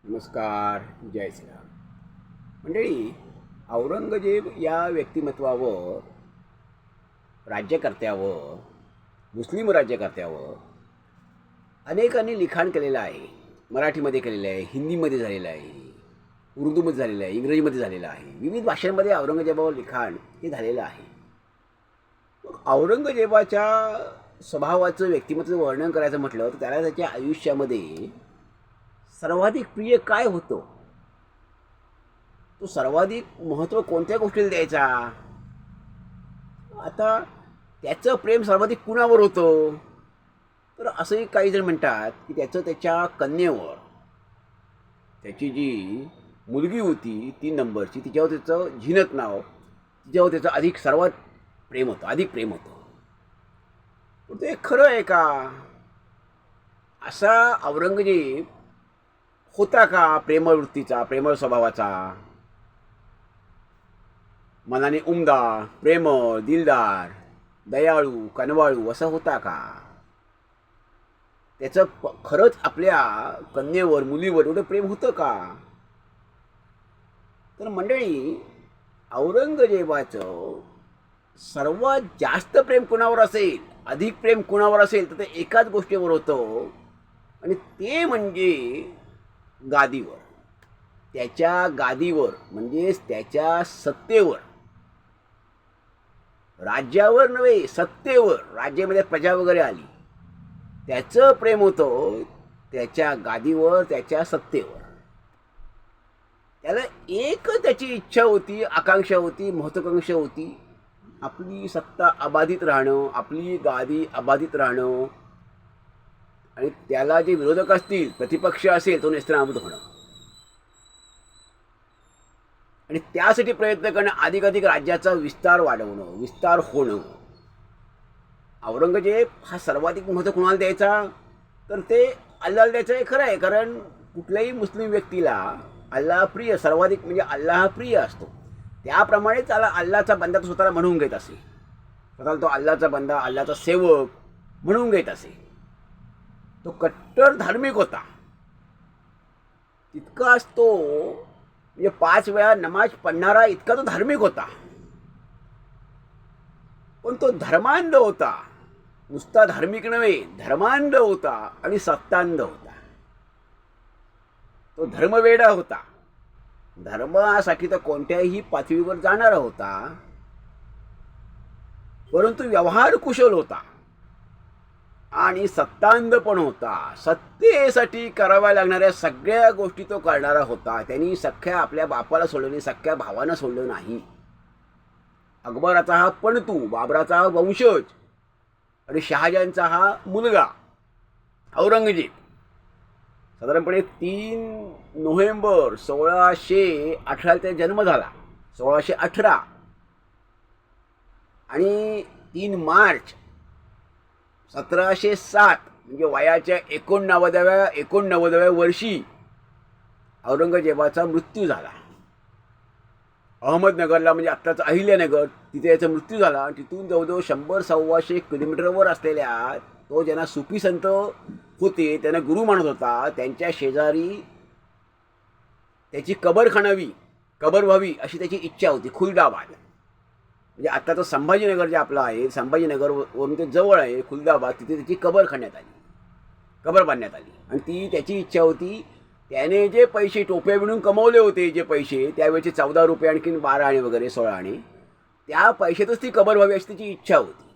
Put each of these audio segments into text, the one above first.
नमस्कार. जय श्रीराम. मंडळी, औरंगजेब या व्यक्तिमत्वावर, राज्यकर्त्यावर, मुस्लिम राज्यकर्त्यावर अनेकांनी लिखाण केलेलं आहे. मराठीमध्ये केलेलं आहे, हिंदीमध्ये झालेलं आहे, उर्दूमध्ये झालेलं आहे, इंग्रजीमध्ये झालेलं आहे. विविध भाषांमध्ये औरंगजेबावर लिखाण हे झालेलं आहे. औरंगजेबाच्या स्वभावाचं व्यक्तिमत्व वर्णन करायचं म्हटलं तर त्याला त्याच्या आयुष्यामध्ये सर्वाधिक प्रिय काय होतं, तो सर्वाधिक महत्त्व कोणत्या गोष्टीला द्यायचा. आता त्याचं प्रेम सर्वाधिक कुणावर होतं, तर असंही काही जण म्हणतात की त्याचं त्याच्या कन्येवर, त्याची जी मुलगी होती 3 नंबरची, तिच्यावर त्याचं झिनत नाव, तिच्यावर त्याचं सर्वात प्रेम होतं, अधिक प्रेम होतं. पण ते खरं आहे का? असा औरंगजेब होता का प्रेमळ वृत्तीचा, प्रेमळ स्वभावाचा, मनाने उमदा, प्रेमळ, दिलदार, दयाळू, कनवाळू असा होता का? त्याचं खरंच आपल्या कन्येवर, मुलीवर एवढं प्रेम होतं का? तर मंडळी, औरंगजेबाचं सर्वात जास्त प्रेम कुणावर असेल, अधिक प्रेम कुणावर असेल, तर ते एकाच गोष्टीवर होतं, आणि ते म्हणजे गादीवर. त्याच्या गादीवर म्हणजेच त्याच्या सत्तेवर, राज्यावर नव्हे, सत्तेवर. राज्यामध्ये प्रजा वगैरे आली, त्याचं प्रेम होतं त्याच्या गादीवर, त्याच्या सत्तेवर. त्याला एक त्याची इच्छा होती, आकांक्षा होती, महत्वाकांक्षा होती, आपली सत्ता अबाधित राहणं, आपली गादी अबाधित राहणं, आणि त्याला जे विरोधक असतील, प्रतिपक्ष असेल, तो नेस्तनाबूत होणं, आणि त्यासाठी प्रयत्न करणं, अधिकाधिक राज्याचा विस्तार वाढवणं, विस्तार होणं. औरंगजेब हा सर्वाधिक महत्त्व कुणाला द्यायचा, तर ते अल्लाला द्यायचं. हे खरं आहे, कारण कुठल्याही मुस्लिम व्यक्तीला अल्लाह प्रिय, सर्वाधिक म्हणजे अल्लाह प्रिय असतो. त्याप्रमाणे त्याला अल्लाचा बंदा तो स्वतःला म्हणून घेत असे, स्वतःला तो अल्लाचा बंदा, अल्लाचा सेवक म्हणून घेत असे. तो कट्टर धार्मिक होता, तितकाच तो म्हणजे 5 वेळा नमाज पडणारा इतका तो धार्मिक होता. पण तो धर्मांध होता, नुसता धार्मिक नव्हे, धर्मांध होता आणि सत्तांध होता. तो धर्मवेडा होता, धर्मासाठी तो कोणत्याही पातळीवर जाणारा होता, परंतु व्यवहार कुशल होता आणि सत्तांध पण होता. सत्तेसाठी कराव्या लागणाऱ्या सगळ्या गोष्टी तो करणारा होता. त्यांनी सख्या आपल्या बापाला सोडलं नाही, सख्या भावानं सोडलं नाही. अकबराचा हा पणतू, बाबराचा हा वंशज, आणि शहाजहानचा हा मुलगा औरंगजेब. साधारणपणे 3 नोव्हेंबर 1618 त्याचा जन्म झाला, 1618, आणि 3 मार्च 1707 म्हणजे वयाच्या 89व्या वर्षी औरंगजेबाचा मृत्यू झाला. अहमदनगरला, म्हणजे आत्ताचं अहिल्यानगर, तिथे याचा मृत्यू झाला. आणि तिथून जवळजवळ 100-125 किलोमीटरवर असलेल्या, तो ज्यांना सुफी संत होते, त्यांना गुरु मानत होता, त्यांच्या शेजारी त्याची कबर व्हावी अशी त्याची इच्छा होती. खुलदाबाद म्हणजे आत्ताचं संभाजीनगर जे आपलं आहे, संभाजीनगरवरून ते जवळ आहे खुलदाबाद, तिथे त्याची कबर बांधण्यात आली. आणि ती त्याची इच्छा होती. त्याने जे पैसे टोप्या विणून कमवले होते, जे पैसे त्यावेळेचे 14 रुपये, आणखीन 12 आणे वगैरे, 16 आणे, त्या पैशातच ती कबर व्हावी अशी त्याची इच्छा होती.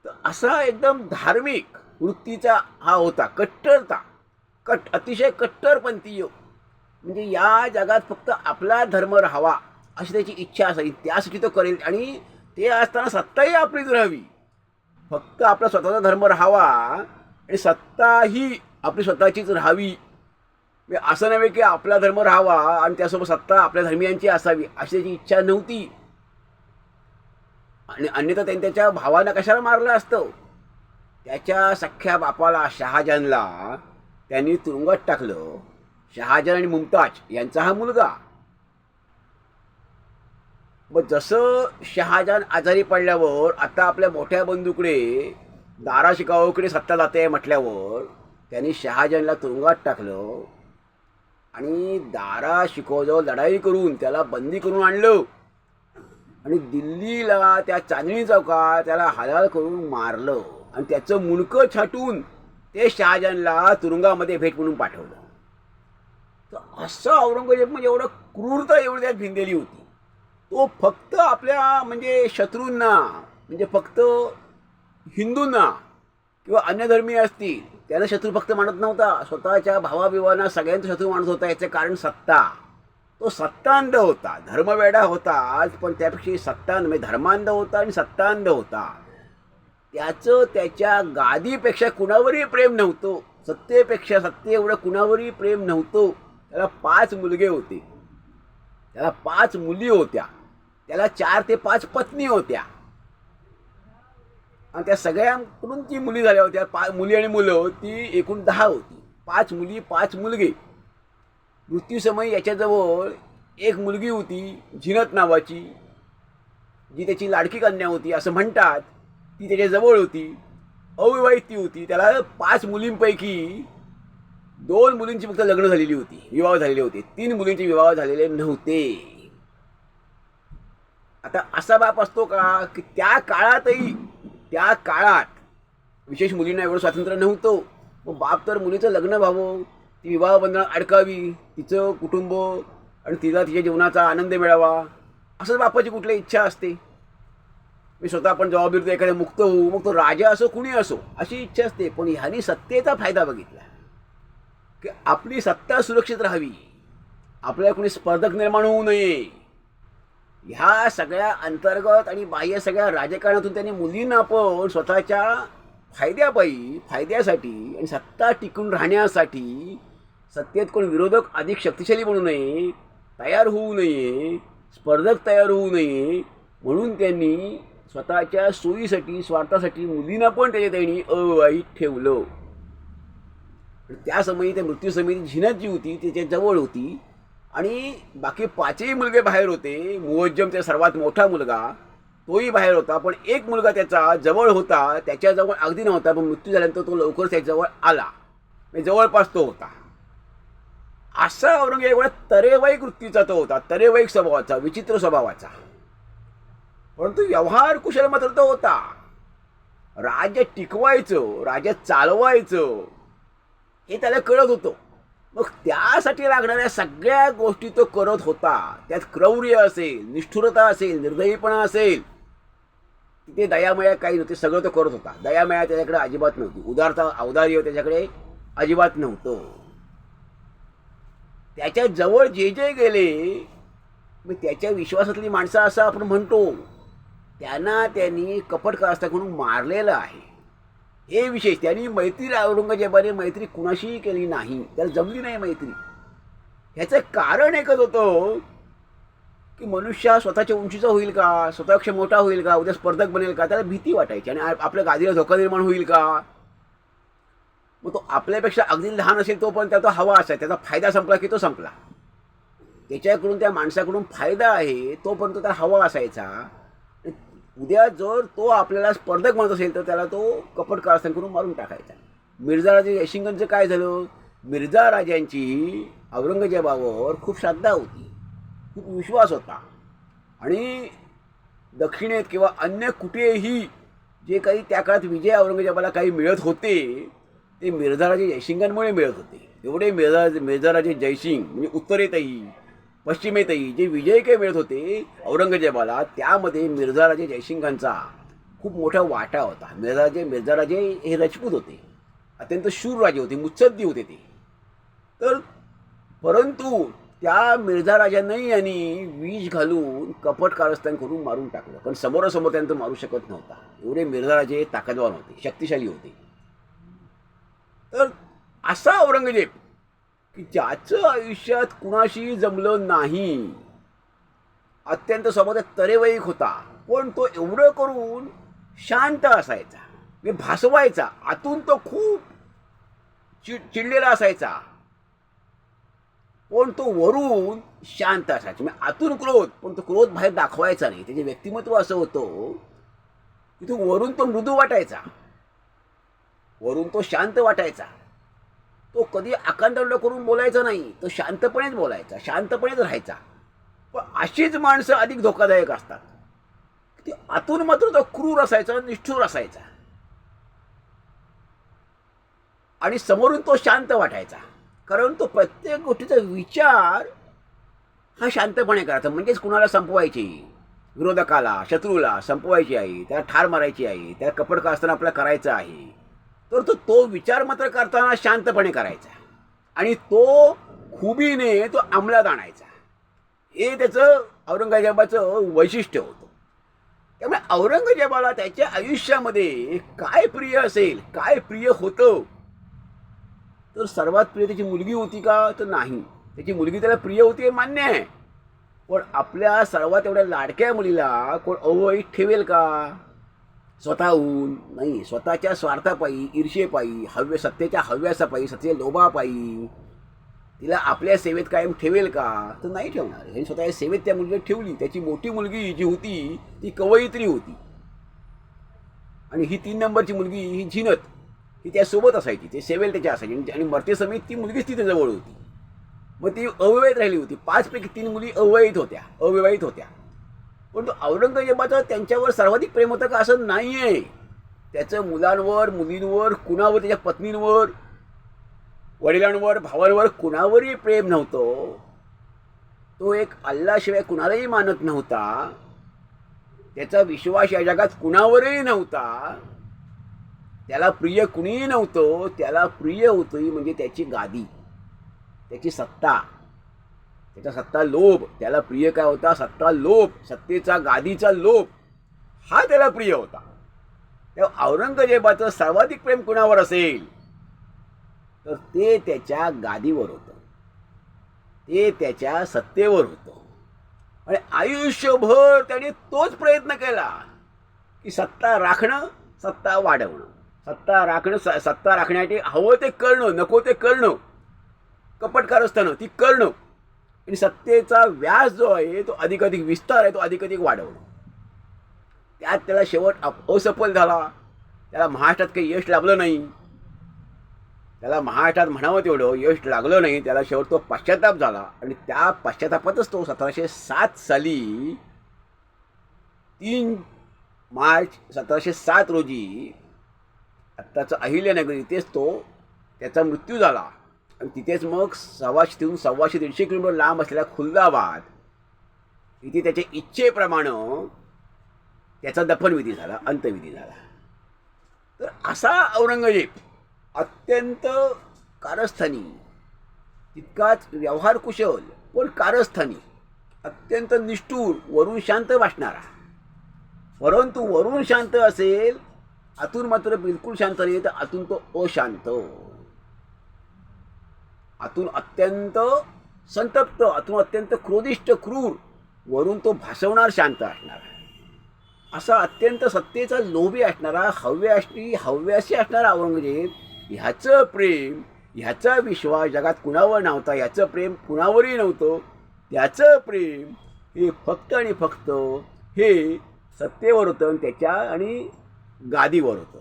तर असा एकदम धार्मिक वृत्तीचा हा होता, अतिशय कट्टरपंथीय. म्हणजे या जगात फक्त आपला धर्म राहावा अशी त्याची इच्छा असायची. त्यासाठी तो करेल, आणि ते असताना सत्ताही आपलीच राहावी, फक्त आपला स्वतःचा धर्म राहावा आणि सत्ताही आपली स्वतःचीच राहावी. असं नव्हे की आपला धर्म राहावा आणि त्यासोबत सत्ता आपल्या धर्मियांची असावी, अशी त्याची इच्छा नव्हती. आणि अन्यथा त्यांनी त्याच्या भावाला कशाला मारलं असतं. त्याच्या सख्या बापाला, शहाजहानला, त्यांनी तुरुंगात टाकलं. शहाजहान आणि मुमताज यांचा हा मुलगा. मग जसं शहाजहान आजारी पडल्यावर आता आपल्या मोठ्या बंधूकडे, दारा शिकाऊकडे सत्ता जाते म्हटल्यावर, त्यांनी शहाजहानला तुरुंगात टाकलं. आणि दारा शिकोजवळ लढाई करून त्याला बंदी करून आणलं आणि दिल्लीला त्या चांदणी चौकात त्याला हलाल करून मारलं आणि त्याचं मुंडकं छाटून ते शहाजहानला तुरुंगामध्ये भेट म्हणून पाठवलं. तर असं औरंगजेब म्हणजे एवढं क्रूरता एवढी त्यात भिनलेली होती. तो फक्त आपल्या म्हणजे शत्रूंना म्हणजे फक्त हिंदूंना किंवा अन्य धर्मीय असतील त्यांना शत्रू फक्त मानत नव्हता, स्वतःच्या भावाभिवांना सगळ्यांचा शत्रू मानत होता. याचं कारण सत्ता. तो सत्तांध होता, धर्मवेडा होता, पण त्यापेक्षा सत्तांध म्हणजे धर्मांध होता आणि सत्तांध होता. त्याचं त्याच्या गादीपेक्षा कुणावरही प्रेम नव्हतं, सत्तेपेक्षा सत्ते एवढं कुणावरही प्रेम नव्हतं. त्याला 5 मुलगे होते, त्याला 5 मुली होत्या, त्याला 4 ते 5 पत्नी होत्या आणि त्या सगळ्यांकडून ती मुली झाल्या होत्या. 5 मुली आणि मुलं ती एकूण 10 होती. 5 मुली 5 मुलगे. मृत्यूसमयी याच्याजवळ एक मुलगी होती झिनत नावाची, जी त्याची लाडकी कन्या होती असं म्हणतात. ती त्याच्याजवळ होती, अविवाहित ती होती. त्याला 5 मुलींपैकी 2 मुलींची फक्त लग्न झालेली होती, विवाह झालेले होते. 3 मुलींचे विवाह झालेले नव्हते. आता असा बाप असतो का की त्या काळात विशेष मुलींना एवढं स्वातंत्र्य नव्हतं. मग बाप तर मुलीचं लग्न व्हावं, ती विवाह बंधनात अडकावी, तिचं कुटुंब आणि तिला तिच्या जीवनाचा आनंद मिळावा असंच बापाची कुठली इच्छा असते. मी स्वतः आपण जबाबदारी एखाद्या मुक्त होऊ, मग तो राजा असो कुणी असो अशी इच्छा असते. पण ह्यानी सत्तेचा फायदा बघितला की आपली सत्ता सुरक्षित राहावी, आपल्याला कोणी स्पर्धक निर्माण होऊ नये. ह्या सगळ्या अंतर्गत आणि बाह्य सगळ्या राजकारणातून त्यांनी मुलींना पण स्वतःच्या फायद्यासाठी आणि सत्ता टिकून राहण्यासाठी सत्तेत कोण विरोधक अधिक शक्तिशाली बनू नये, तयार होऊ नये, स्पर्धक तयार होऊ नये म्हणून त्यांनी स्वतःच्या सोयीसाठी स्वार्थासाठी मुलींना पण त्यांनी अविवाहित ठेवलं. त्या समयी त्या मृत्यूसमयी झिनत जी होती त्याच्या जवळ होती आणि बाकी 5ही मुलगे बाहेर होते. मुअज्जम ते सर्वात मोठा मुलगा तोही बाहेर होता, पण एक मुलगा त्याचा जवळ होता, त्याच्याजवळ अगदी नव्हता, पण मृत्यू झाल्यानंतर तो लवकर त्याच्याजवळ आला, म्हणजे जवळपास तो होता. असा औरंगजेब एवढा तरेवाईक वृत्तीचा तो होता, तरेवाईक स्वभावाचा, विचित्र स्वभावाचा. परंतु व्यवहार कुशल मात्र तो होता. राज्य टिकवायचं, राज्य चालवायचं हे त्याला कळत होतं. मग त्यासाठी लागणाऱ्या सगळ्या गोष्टी तो करत होता. त्यात क्रौर्य असेल, निष्ठुरता असेल, निर्दयीपणा असेल, तिथे दयामया काही नव्हते, सगळं तो करत होता. दयामया त्याच्याकडे अजिबात नव्हती, उदारता औदार्य त्याच्याकडे अजिबात नव्हतं. त्याच्या जवळ जे जे गेले मग त्याच्या विश्वासातली माणसं असं आपण म्हणतो त्यांना त्यांनी कपट कारस्थाकडून मारलेलं आहे. हे विशेष. त्यांनी मैत्री औरंगजेबाने मैत्री कुणाशीही केली नाही, त्याला जमली नाही मैत्री. ह्याचं कारण एकच होतं की मनुष्य हा स्वतःच्या उंचीचा होईल का, स्वतःपेक्षा मोठा होईल का, उद्या स्पर्धक बनेल का, त्याला भीती वाटायची आणि आपल्या गादीला धोका निर्माण होईल का. मग तो आपल्यापेक्षा अगदी लहान असेल तो पण त्याचा हवा असाय, त्याचा फायदा संपला की तो संपला. त्याच्याकडून त्या माणसाकडून फायदा आहे तोपर्यंत त्याला हवा असायचा. उद्या जर तो आपल्याला स्पर्धक म्हणत असेल तर त्याला तो कपट कारस्थांकडून मारून टाकायचा. मिर्झा राजे जयसिंगांचं काय झालं, मिर्झा राजांची औरंगजेबावर खूप श्रद्धा होती, खूप विश्वास होता आणि दक्षिणेत किंवा अन्य कुठेही जे काही त्या काळात विजय औरंगजेबाला काही मिळत होते ते मिर्झा राजे जयसिंगांमुळे मिळत होते. एवढे मिर्झा राजे जयसिंग म्हणजे उत्तरेतही पश्चिमेतही जे विजय काही मिळत होते औरंगजेबाला त्यामध्ये मिर्झा राजे जयसिंगांचा खूप मोठा वाटा होता. मिर्झा राजे हे राजपूत होते, अत्यंत शूर राजे होते, मुत्सद्दी होते ते. तर परंतु त्या मिर्झा राजांनाही यांनी विष घालून कपट कारस्थान करून मारून टाकलं, कारण समोरासमोर त्यांना मारू शकत नव्हता. एवढे मिर्झा राजे ताकदवान होते, शक्तिशाली होते. तर असा औरंगजेब की ज्याचं आयुष्यात कुणाशी जमलं नाही, अत्यंत स्वभावात तरेवाईक होता, पण तो एवढं करून शांत असायचा, म्हणजे भासवायचा. आतून तो खूप चिडलेला असायचा, पण तो वरून शांत असायचा. म्हणजे आतून क्रोध, पण तो क्रोध बाहेर दाखवायचा नाही. त्याचे व्यक्तिमत्व असं होतं की तो वरून तो मृदू वाटायचा, वरून तो शांत वाटायचा, तो कधी आकांतवड करून बोलायचा नाही, तो शांतपणेच बोलायचा, शांतपणेच राहायचा. पण अशीच माणसं अधिक धोकादायक असतात. ती आतून मात्र तो क्रूर असायचा, निष्ठुर असायचा, आणि समोरून तो शांत वाटायचा. कारण तो प्रत्येक गोष्टीचा विचार हा शांतपणे करायचा. म्हणजेच कुणाला संपवायची, विरोधकाला, शत्रूला संपवायची आहे, त्याला ठार मारायची आहे, त्याला कपट का असताना आपल्याला करायचं आहे, तर तो विचार मात्र करताना शांतपणे करायचा आणि तो खुबीने तो अंमलात आणायचा. हे त्याचं औरंगजेबाचं वैशिष्ट्य होतं. त्यामुळे औरंगजेबाला त्याच्या आयुष्यामध्ये काय प्रिय असेल, काय प्रिय होतं, तर सर्वात प्रिय त्याची मुलगी होती का, तर नाही. त्याची मुलगी त्याला प्रिय होती हे मान्य आहे, पण आपल्या सर्वात एवढ्या लाडक्या मुलीला कोण अवैध ठेवेल का? स्वतःहून नाही, स्वतःच्या स्वार्थापायी, ईर्षेपायी, सत्तेच्या हव्यासापायी, सत्तेच्या लोभापायी तिला आपल्या सेवेत कायम ठेवेल का? तर नाही ठेवणार. हे स्वतःच्या सेवेत त्या मुलीला ठेवली. त्याची मोठी मुलगी जी होती ती कवयित्री होती, आणि ही 3 नंबरची मुलगी ही झिनत, ही त्यासोबत असायची, ते सेवेल त्याच्या असायची, आणि मरतेसमयी ती मुलगीच ती त्याजवळ होती. मग ती अविवाहित राहिली होती. 5 पैकी 3 मुली अविवाहित होत्या. पण तो औरंगजेबाचं त्यांच्यावर सर्वाधिक प्रेम होतं का, असं नाही आहे. त्याचं मुलांवर, मुलींवर, कुणावर, त्याच्या पत्नींवर, वडिलांवर, भावांवर कुणावरही प्रेम नव्हतं. तो एक अल्लाशिवाय कुणालाही मानत नव्हता. त्याचा विश्वास या जगात कुणावरही नव्हता. त्याला प्रिय कुणीही नव्हतं. त्याला प्रिय होती म्हणजे त्याची गादी, त्याची सत्ता, त्याचा सत्ता लोभ. त्याला प्रिय काय होता? सत्ता लोभ, सत्तेचा, गादीचा लोभ, हा त्याला प्रिय होता. तेव्हा औरंगजेबाचं सर्वाधिक प्रेम कुणावर असेल तर ते त्याच्या गादीवर होतं, ते त्याच्या सत्तेवर होतं. आणि आयुष्यभर त्याने तोच प्रयत्न केला की सत्ता राखणं, सत्ता वाढवणं, सत्ता राखणं, सत्ता राखण्यासाठी हवं ते करणं, नको ते करणं, कपट कारस्थानं ती करणं, आणि सत्तेचा व्यास जो आहे तो अधिकाधिक विस्तार आहे तो अधिकाधिक वाढवणं. त्यात त्याला शेवट असफल झाला. त्याला महाराष्ट्रात काही यश लाभलं नाही. त्याला महाराष्ट्रात म्हणावं तेवढं यश लागलं नाही. त्याला शेवट तो पश्चाताप झाला, आणि त्या पश्चातापातच तो 1707 साली 3 मार्च 1707 रोजी आत्ताचं अहिल्यानगर इथेच त्याचा मृत्यू झाला. आणि तिथेच मग 150-150-150 किलोमीटर लांब असलेल्या खुलदाबाद इथे त्याच्या इच्छेप्रमाणे त्याचा दफनविधी झाला, अंत्यविधी झाला. तर असा औरंगजेब अत्यंत कारस्थानी, तितकाच व्यवहार कुशल, पण कारस्थानी, अत्यंत निष्ठुर, वरून शांत वाटणारा. परंतु वरून शांत असेल, आतून मात्र बिलकुल शांत नाही. तर आतून तो अशांत, आतून अत्यंत संतप्त, आतून अत्यंत क्रोधिष्ट, क्रूर, वरून तो भासवणार शांत असणारा. असा अत्यंत सत्तेचा लोभी असणारा, हव्यासी असणारा औरंगजेब, ह्याचं प्रेम, ह्याचा विश्वास जगात कुणावर नव्हता. ह्याचं प्रेम कुणावरही नव्हतं. त्याचं प्रेम हे फक्त आणि फक्त हे सत्तेवर होतं, त्याच्या आणि गादीवर होतं.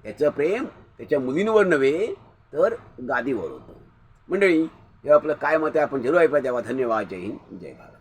त्याचं प्रेम त्याच्या मुलींवर नव्हे तर गादीवर होतं. मंडळी, हे आपलं काय मत आहे आपण जरूर ऐका द्यावा. धन्यवाद. जय हिंद, जय भारत.